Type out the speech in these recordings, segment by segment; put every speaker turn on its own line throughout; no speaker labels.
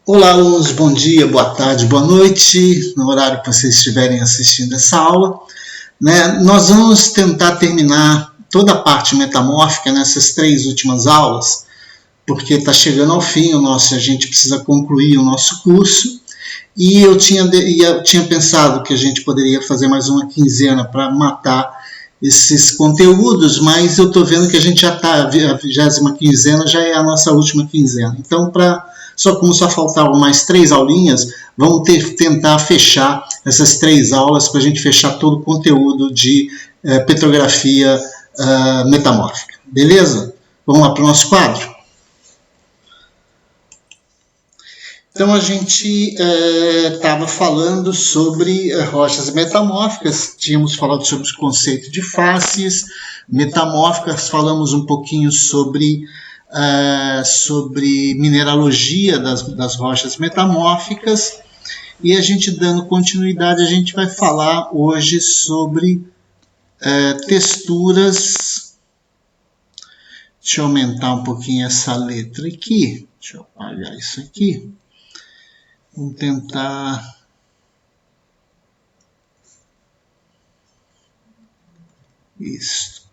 Olá, alunos, bom dia, boa tarde, boa noite, no horário que vocês estiverem assistindo essa aula. Nós vamos tentar terminar toda a parte metamórfica nessas 3 últimas aulas, porque está chegando ao fim, a gente precisa concluir o nosso curso, e eu tinha pensado que a gente poderia fazer mais uma quinzena para matar esses conteúdos, mas eu estou vendo que a gente já está, a 20ª quinzena já é a nossa última quinzena. Então, como só faltavam mais 3 aulinhas, vamos tentar fechar essas 3 aulas para a gente fechar todo o conteúdo de petrografia metamórfica. Beleza? Vamos lá para o nosso quadro? Então, a gente estava falando sobre rochas metamórficas, tínhamos falado sobre o conceito de faces metamórficas, falamos um pouquinho sobre mineralogia das rochas metamórficas, e a gente, dando continuidade, a gente vai falar hoje sobre texturas. Deixa eu aumentar um pouquinho essa letra aqui, deixa eu apagar isso aqui. Vamos tentar... Isso.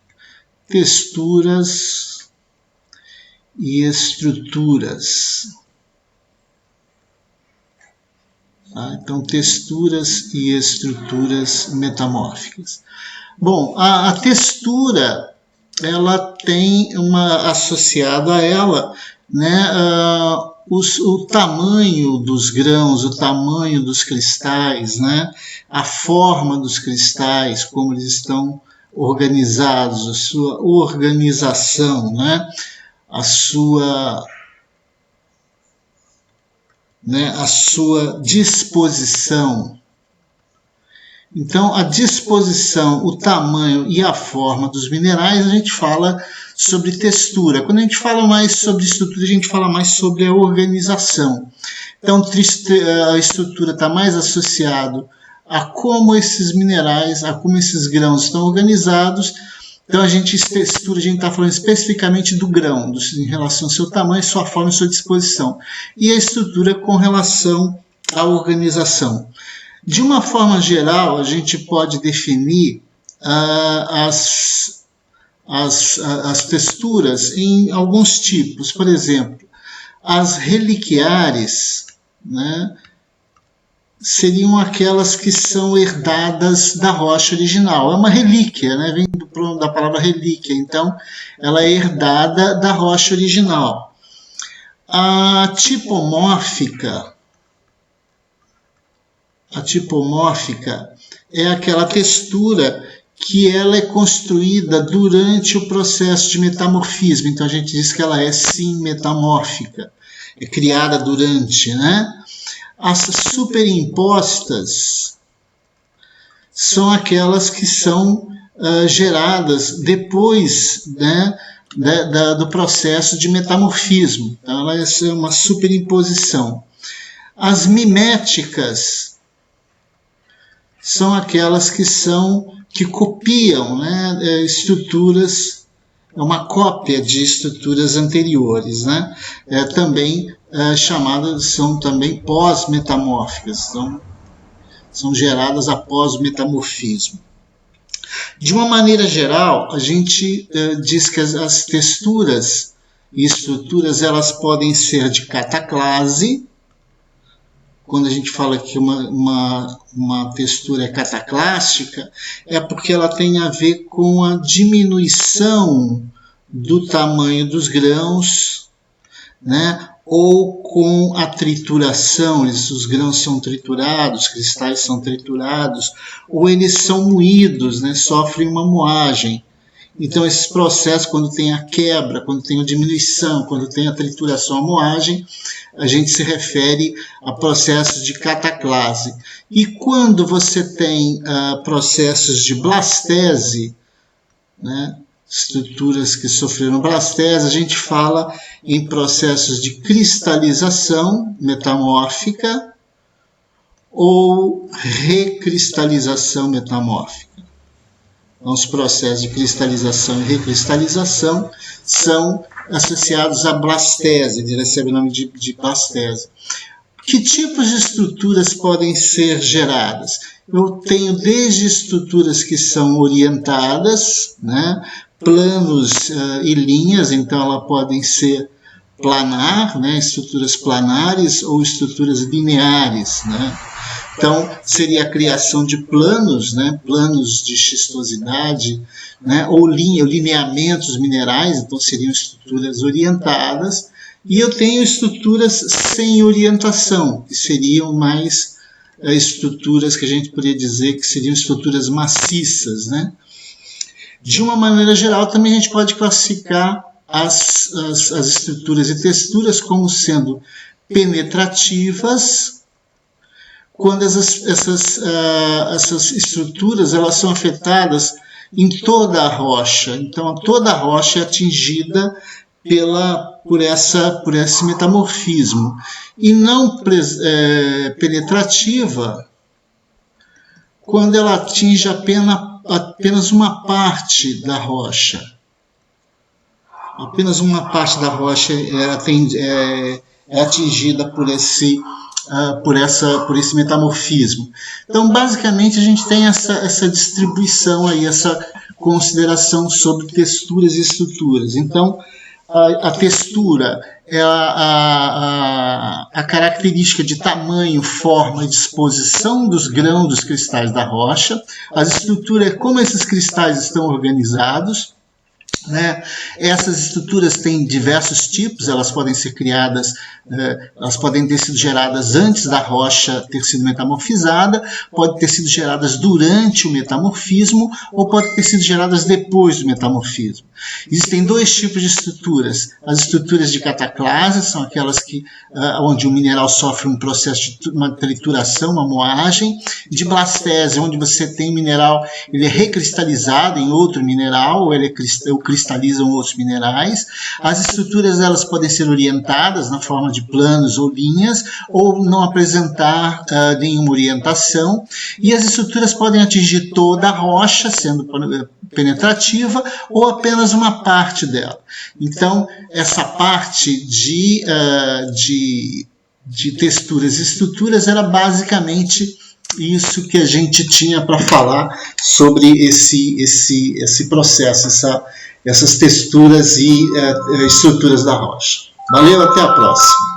Texturas e estruturas. Tá? Então, texturas e estruturas metamórficas. Bom, a textura, ela tem associada a ela, o tamanho dos grãos, o tamanho dos cristais, a forma dos cristais, como eles estão organizados, a sua organização, a sua disposição. Então, a disposição, o tamanho e a forma dos minerais, a gente fala sobre textura. Quando a gente fala mais sobre estrutura, a gente fala mais sobre a organização. Então, a estrutura está mais associada a como esses minerais, a como esses grãos estão organizados. Então, textura, a gente está falando especificamente do grão, em relação ao seu tamanho, sua forma e sua disposição. E a estrutura com relação à organização. De uma forma geral, a gente pode definir as texturas em alguns tipos. Por exemplo, as reliquiares, seriam aquelas que são herdadas da rocha original. É uma relíquia, vem da palavra relíquia, então ela é herdada da rocha original. A tipomórfica é aquela textura que ela é construída durante o processo de metamorfismo. Então a gente diz que ela é sim metamórfica, é criada durante, As superimpostas são aquelas que são geradas depois, do processo de metamorfismo. Então ela é uma superimposição. As miméticas são aquelas que copiam, estruturas, é uma cópia de estruturas anteriores, são também pós-metamórficas, são geradas após o metamorfismo. De uma maneira geral, a gente diz que as texturas e estruturas elas podem ser de cataclase. Quando a gente fala que uma textura é cataclástica, é porque ela tem a ver com a diminuição do tamanho dos grãos, ou com a trituração, os grãos são triturados, os cristais são triturados, ou eles são moídos, sofrem uma moagem. Então, esses processos, quando tem a quebra, quando tem a diminuição, quando tem a trituração, a moagem, a gente se refere a processos de cataclase. E quando você tem processos de blastese, estruturas que sofreram blastese, a gente fala em processos de cristalização metamórfica ou recristalização metamórfica. Então, os processos de cristalização e recristalização são associados à blastese, ele recebe o nome de blastese. Que tipos de estruturas podem ser geradas? Eu tenho desde estruturas que são orientadas, né, planos e linhas, então elas podem ser planar, né, estruturas planares ou estruturas lineares, né? Então, seria a criação de planos, né, planos de xistosidade, né, ou lineamentos minerais, então seriam estruturas orientadas. E eu tenho estruturas sem orientação, que seriam mais estruturas que a gente poderia dizer que seriam estruturas maciças, né? De uma maneira geral, também a gente pode classificar as estruturas e texturas como sendo penetrativas, quando essas estruturas elas são afetadas em toda a rocha. Então, toda a rocha é atingida por esse metamorfismo. E não penetrativa quando ela atinge apenas uma parte da rocha. Apenas uma parte da rocha é atingida por esse metamorfismo. Então, basicamente, a gente tem essa distribuição aí, essa consideração sobre texturas e estruturas. Então, a textura é a característica de tamanho, forma e disposição dos grãos dos cristais da rocha. A estrutura é como esses cristais estão organizados, né? Essas estruturas têm diversos tipos, elas podem ser criadas, elas podem ter sido geradas antes da rocha ter sido metamorfizada, podem ter sido geradas durante o metamorfismo ou podem ter sido geradas depois do metamorfismo. Existem dois tipos de estruturas. As estruturas de cataclase são aquelas onde o mineral sofre um processo de uma trituração, uma moagem, de blastese, onde você tem mineral, ele é recristalizado em outro mineral, ou cristalizam outros minerais. As estruturas elas podem ser orientadas na forma de planos ou linhas, ou não apresentar nenhuma orientação, e as estruturas podem atingir toda a rocha, sendo penetrativa, ou apenas uma parte dela. Então, essa parte de texturas e estruturas era basicamente isso que a gente tinha para falar sobre esse processo, essas texturas e estruturas da rocha. Valeu, até a próxima.